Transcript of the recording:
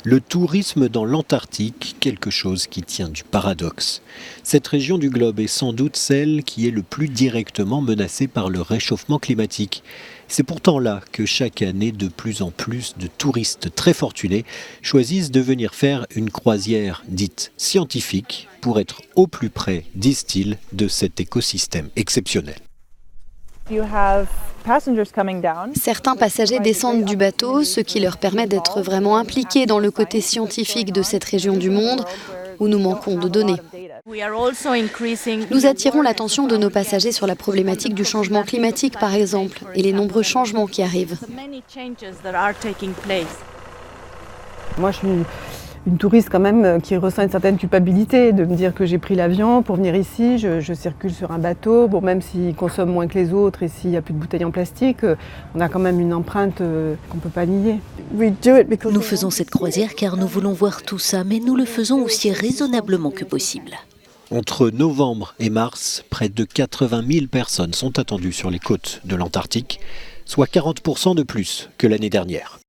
Le tourisme dans l'Antarctique, quelque chose qui tient du paradoxe. Cette région du globe est sans doute celle qui est le plus directement menacée par le réchauffement climatique. C'est pourtant là que chaque année, de plus en plus de touristes très fortunés choisissent de venir faire une croisière dite scientifique pour être au plus près, disent-ils, de cet écosystème exceptionnel. Certains passagers descendent du bateau, ce qui leur permet d'être vraiment impliqués dans le côté scientifique de cette région du monde où nous manquons de données. Nous attirons l'attention de nos passagers sur la problématique du changement climatique, par exemple, et les nombreux changements qui arrivent. Moi, je suis une touriste quand même qui ressent une certaine culpabilité de me dire que j'ai pris l'avion pour venir ici, je circule sur un bateau, bon, même s'il consomme moins que les autres et s'il n'y a plus de bouteilles en plastique, on a quand même une empreinte qu'on ne peut pas nier. Nous faisons cette croisière car nous voulons voir tout ça, mais nous le faisons aussi raisonnablement que possible. Entre novembre et mars, près de 80 000 personnes sont attendues sur les côtes de l'Antarctique, soit 40% de plus que l'année dernière.